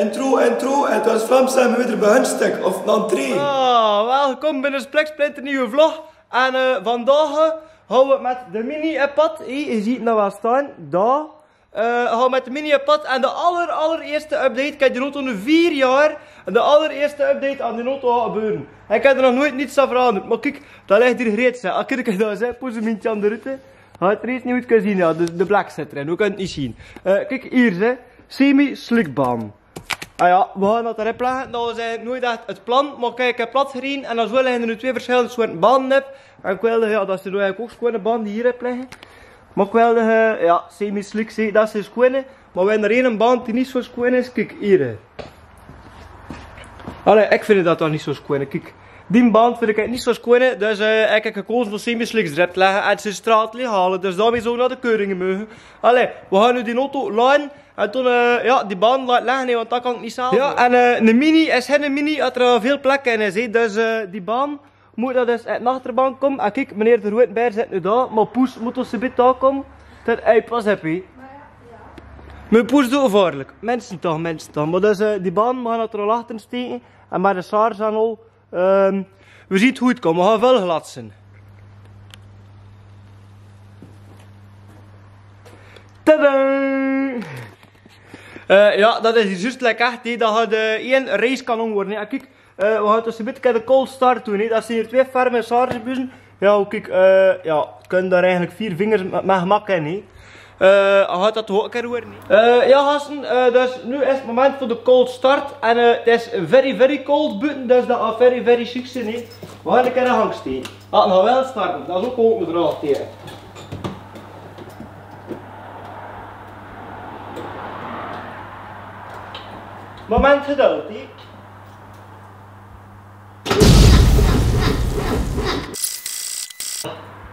Intro, en het was Vlaams en we weer bij stuk, of een entree. Welkom bij een splinternieuwe vlog. En vandaag gaan we met de mini-iPad, je ziet het nou wel staan, daar. Gaan we met de mini-iPad en de allereerste update, ik heb die auto nu 4 jaar. En de allereerste update aan die auto gaat gebeuren. Ik heb er nog nooit niets aan veranderd, maar kijk, dat ligt hier gereed. Als ik dat zeg, poesemintje aan de route. Ga je het er eens niet goed kunnen zien, ja, de black zit erin, we kunnen het niet zien. Kijk hier, semi-slickbaan. Ah ja, we gaan dat erin plaatsen. Dat was eigenlijk nooit echt het plan. Maar kijk, ik heb plat gereden en als wel je er nu 2 verschillende soorten banden hebt. En ik wilde, ja, dat is nu eigenlijk ook schone banden die hier heb liggen. Maar ik wilde, ja, semi-slick, dat is schone. Maar we hebben er één band die niet zo schone is. Kijk, hier. Allee, ik vind dat toch niet zo schone. Kijk, die band vind ik niet zo schone. Dus ik heb gekozen voor semi-slicks erin te leggen. En het is straatlegaal, dus daarmee zo naar de keuringen mogen. Allee, we gaan nu die auto laden. En toen, ja, die baan laat leggen, want dat kan ik niet zelf. Ja, en een mini is geen mini, als er veel plek in is. He. Dus die baan moet dat dus uit de achterbank komen. En kijk, meneer de Roetenberg zit nu daar, maar Poes moet ons een beetje daar komen. Dat hij pas heb je. Mijn Poes doet gevaarlijk. Mensen toch. Maar dus die baan, we gaan het er al achter steken. En met de SARS en al. We zien het goed komen, we gaan wel glad zijn. Tadaa! Ja, dat is hier juist lekker echt, dat gaat één racekanon worden. He. Kijk, we gaan dus een beetje de cold start doen. He. Dat zijn hier 2 ferme SARS-bussen. Ja, kijk, ja, we kunnen daar eigenlijk 4 vingers met gemak in. He. Gaat dat ook een keer worden? Ja, gasten, dus nu is het moment voor de cold start. En het is very cold button, dus dat gaat very chic zijn. He. We gaan een keer de hang steken. Ah, we gaan wel starten, dat is ook open draad tegen. Moment geduld, hè.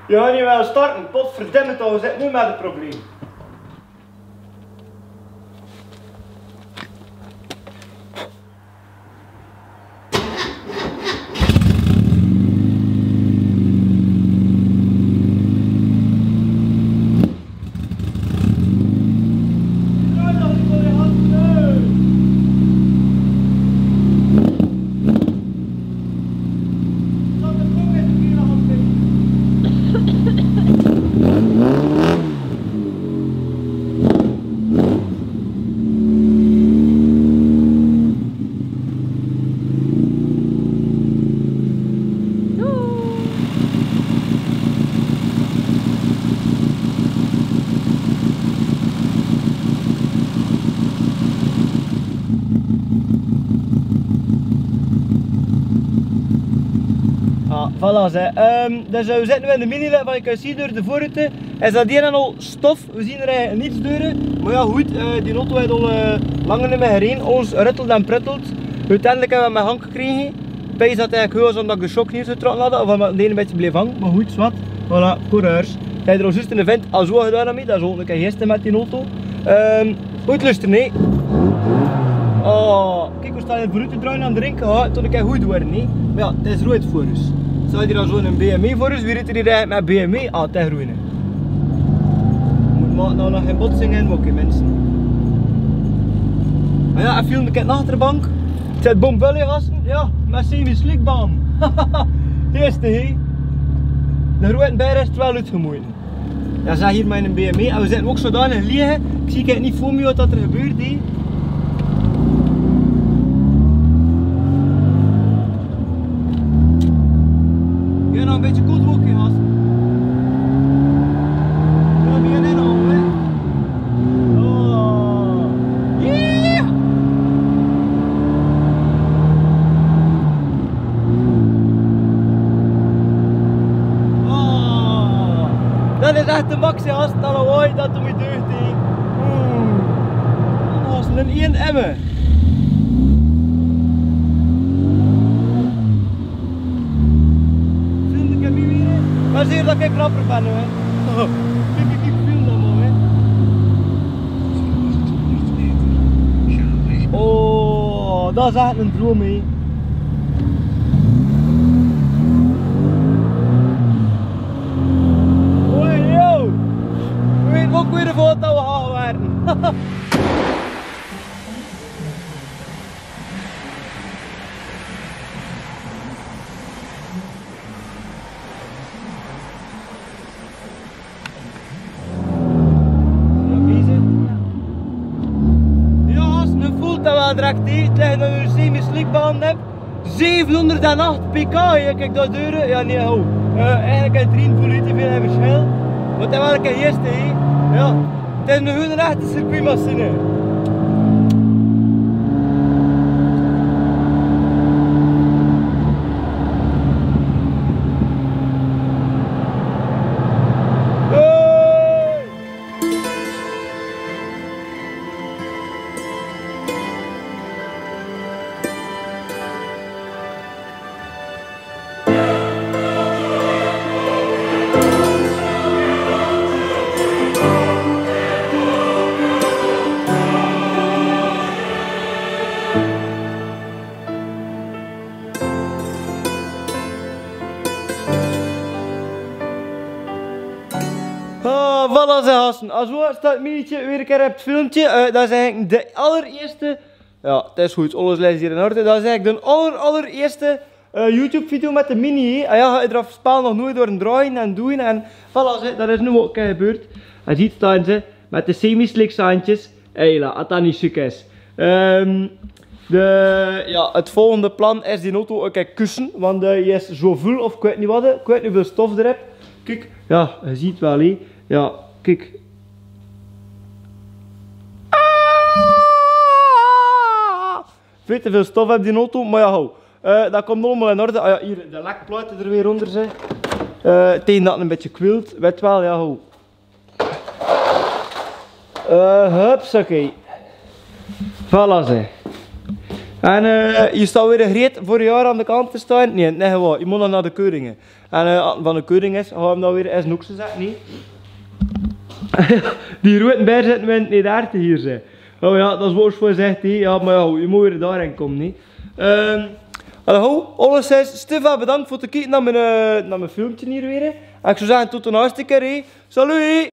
Je gaat niet wel starten, potverdimme toch, we zitten nu met het probleem. Voilà, dus we zitten nu in de mini-lip, wat je kan zien door de voorruiten, is dat hier al stof, we zien er eigenlijk niets door. Maar ja goed, die auto heeft al langer niet meer gereden, ons ruttelt en pruttelt. Uiteindelijk hebben we hem met hang gekregen. Ik dat het eigenlijk goed was omdat ik de shock niet getrokken had, of omdat het een beetje bleef hangen, maar goed, zwart. Voilà, coureurs. Ik heb er al juist in de vent al zo gedaan mee, dat is ook een keer gisteren met die auto. Goed luisteren, nee. Oh, kijk, we staan in het vooruit te draaien aan de ring gehad, toen ik goed worden, nee. Maar ja, het is rood voor ons. Staat hier dan zo'n BMW voor ons, wie rijdt er hier eigenlijk met BMW? Ah, het is groen. Moet maken nou nog geen botsing in, oké mensen. Ah ja, en film ik in de achterbank. Het zit bombullig gasten, ja, met semi-slickbaan. De eerste hé. De Roetenberg is het wel uitgemoeid. Ja, zeg hier met een BMW en we zitten ook zodanig liggen. Ik zie het niet voor me wat er gebeurt hé. Ja, nog een beetje koud ook, gast. Ja, niet in al, hè. Oh. Yeah! Oh. Dat is echt de max, gast. Dat lawaai, dat doe je deugd, hè. Dat is een 1 emmer. Maar zie je dat ik knapper ben, hè? Ik film dat man, hè? Oh, dat is echt een droom, hè? Hoi, yo! We weten ook weer de foto we gaan werken. staan direct tegen, tegen dat je een semi-slikbaan hebt. 708 pk, kijk dat deuren. Ja, nee, hou. Eigenlijk is 3 voel niet te veel verschil. Want dat is wel een eerste, hè. Ja, het is een echte circuitmachine. Voilà zijn gasten, als we staat minietje weer een keer op het filmpje, dat is eigenlijk de allereerste, ja het is goed, alles lijst hier in orde, dat is eigenlijk de allereerste YouTube video met de mini. En ja, ga je er spel nog nooit door draaien en doen en voilà, dat is nu ook gebeurd. En ziet staan ze met de semi-slikzaantjes, hela, als dat niet chic is. Het volgende plan is die auto een keer kussen, want die is zo vol of ik weet niet wat, ik weet niet hoeveel stof er heb. Kijk, ja, je ziet wel hé. Ja, kijk. Veel te veel stof heb die auto, maar ja, hou. Dat komt allemaal in orde. Ah ja, hier, de lekpluiten er weer onder zijn. Tegen dat het een beetje kwilt, weet wel, ja, hou. Hupsakee. Voilà, zeg. En je staat weer gereed voor een jaar aan de kant te staan. Nee, nee gewoon. Je moet dan naar de keuringen. En als het van de keuring is, gaan we hem dan weer eens noekse zetten. Nee. Die rode bij zitten we niet daar te hier zijn. Oh ja, dat is woord voor zegt hij. Ja, maar ja, je moet weer daarin komen. Nee. Hallo, alles is. Stefan, bedankt voor het kijken naar mijn filmpje hier weer. En ik zou zeggen, tot de laatste keer. Salut!